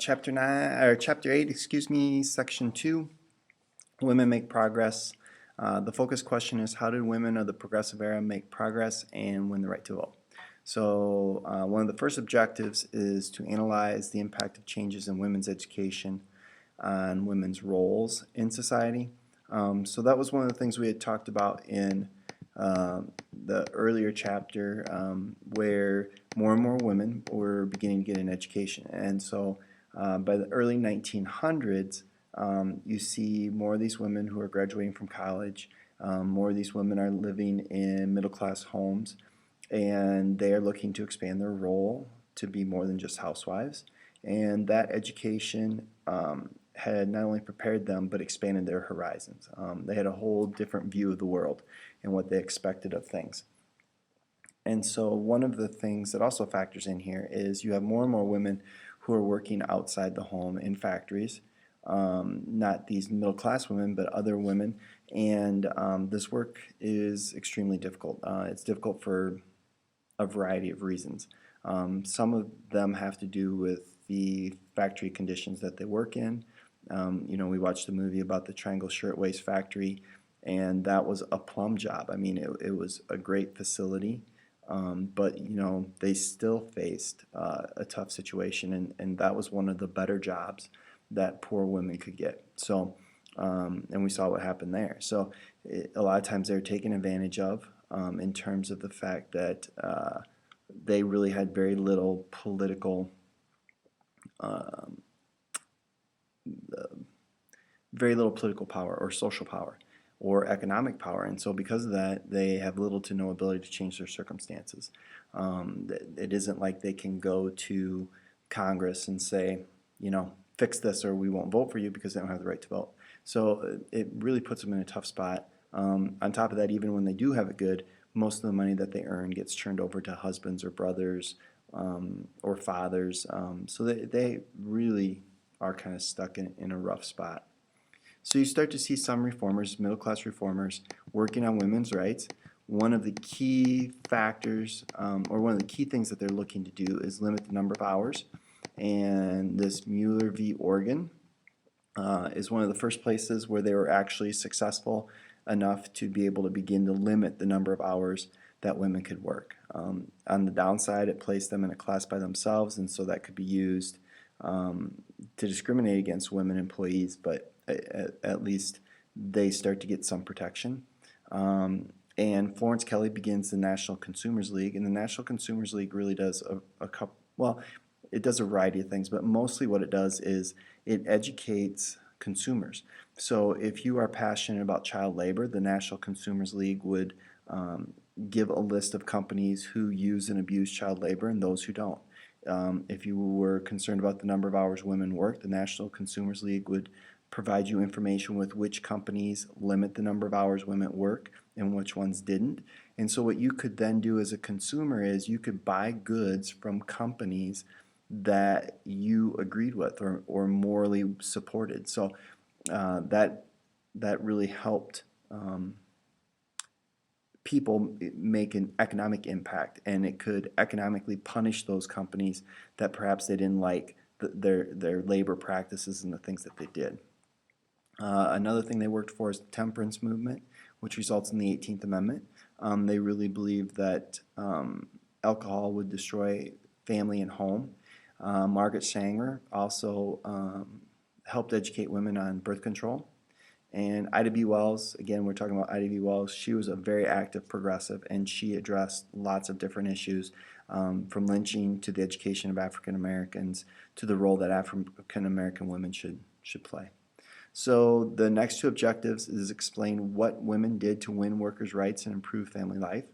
chapter 9 or chapter 8, section 2, women make progress. The focus question is, how did women of the progressive era make progress and win the right to vote? So one of the first objectives is to analyze the impact of changes in women's education on women's roles in society. So that was one of the things we had talked about in the earlier chapter, where more and more women were beginning to get an education. And so by the early 1900s, you see more of these women who are graduating from college. More of these women are living in middle-class homes, and they are looking to expand their role to be more than just housewives. And that education had not only prepared them, but expanded their horizons. They had a whole different view of the world and what they expected of things. And so one of the things that also factors in here is you have more and more women who are working outside the home in factories. Not these middle-class women, but other women. And this work is extremely difficult. It's difficult for a variety of reasons. Some of them have to do with the factory conditions that they work in. We watched a movie about the Triangle Shirtwaist Factory, and that was a plum job. I mean, it was a great facility, but they still faced a tough situation, and that was one of the better jobs that poor women could get. So, and we saw what happened there. So, a lot of times they're taken advantage of in terms of the fact that they really had very little political power or social power or economic power, and so because of that, they have little to no ability to change their circumstances. It isn't like they can go to Congress and say, fix this or we won't vote for you, because they don't have the right to vote. So it really puts them in a tough spot. On top of that, even when they do have it good, most of the money that they earn gets turned over to husbands or brothers or fathers. So they really are kind of stuck in a rough spot. So you start to see some reformers, middle-class reformers, working on women's rights. One of the key factors, or one of the key things that they're looking to do, is limit the number of hours. And this Mueller v. Oregon is one of the first places where they were actually successful enough to be able to begin to limit the number of hours that women could work. On the downside, it placed them in a class by themselves, and so that could be used to discriminate against women employees, but at least they start to get some protection. And Florence Kelley begins the National Consumers League, and the National Consumers League really does a couple, well, it does a variety of things, but mostly what it does is it educates consumers. So if you are passionate about child labor, the National Consumers League would give a list of companies who use and abuse child labor and those who don't. If you were concerned about the number of hours women work, the National Consumers League would provide you information with which companies limit the number of hours women work and which ones didn't. And so what you could then do as a consumer is you could buy goods from companies that you agreed with or morally supported. So that really helped people make an economic impact, and it could economically punish those companies that perhaps they didn't like their labor practices and the things that they did. Another thing they worked for is the temperance movement, which results in the 18th Amendment. They really believed that alcohol would destroy family and home. Margaret Sanger also helped educate women on birth control. And Ida B. Wells, again, we're talking about Ida B. Wells, she was a very active progressive, and she addressed lots of different issues, from lynching to the education of African Americans to the role that African American women should play. So the next two objectives is explain what women did to win workers' rights and improve family life,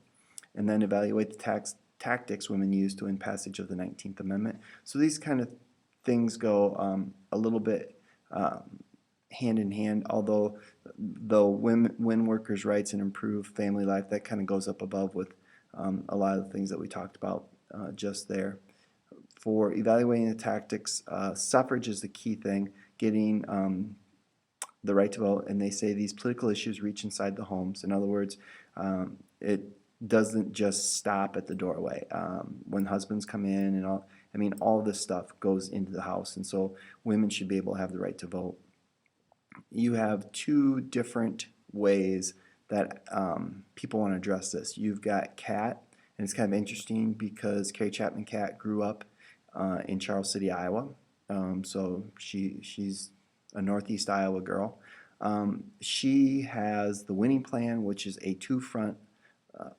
and then evaluate the tactics women used to win passage of the 19th Amendment. So these kind of things go a little bit hand in hand, although win workers' rights and improve family life, that kind of goes up above with a lot of the things that we talked about just there. For evaluating the tactics, suffrage is the key thing, getting the right to vote, and they say these political issues reach inside the homes. In other words, it doesn't just stop at the doorway. When husbands come in I mean, all this stuff goes into the House, and so women should be able to have the right to vote. You have two different ways that people want to address this. You've got Kat, and it's kind of interesting because Carrie Chapman Cat grew up in Charles City, Iowa. So she's a Northeast Iowa girl. She has the winning plan, which is a two-front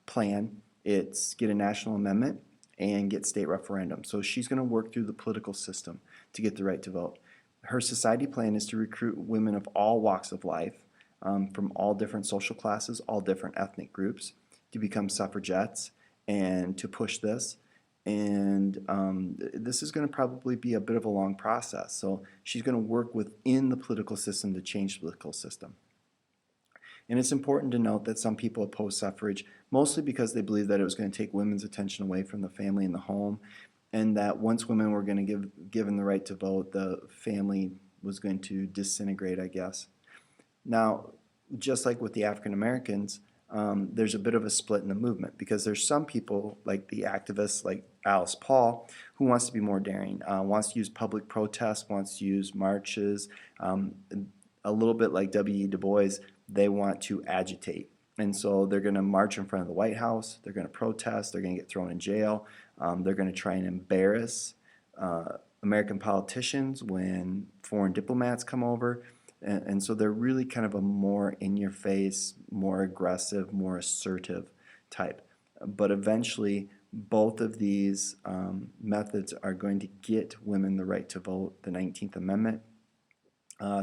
plan. It's get a national amendment and get state referendum. So she's going to work through the political system to get the right to vote. Her society plan is to recruit women of all walks of life, from all different social classes, all different ethnic groups, to become suffragettes and to push this. And this is going to probably be a bit of a long process. So she's going to work within the political system to change the political system. And it's important to note that some people oppose suffrage mostly because they believe that it was going to take women's attention away from the family and the home, and that once women were going to given the right to vote, the family was going to disintegrate, I guess. Now, just like with the African Americans, there's a bit of a split in the movement because there's some people, like the activists like Alice Paul, who wants to be more daring, wants to use public protest, wants to use marches, a little bit like W.E. Du Bois. They want to agitate. And so they're going to march in front of the White House, they're going to protest, they're going to get thrown in jail, they're going to try and embarrass American politicians when foreign diplomats come over. And so they're really kind of a more in-your-face, more aggressive, more assertive type. But eventually, both of these methods are going to get women the right to vote. The 19th Amendment,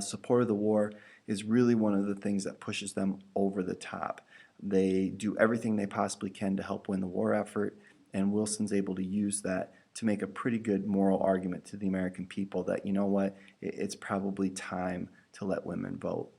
support of the war, is really one of the things that pushes them over the top. They do everything they possibly can to help win the war effort, and Wilson's able to use that to make a pretty good moral argument to the American people that, you know what, it's probably time to let women vote.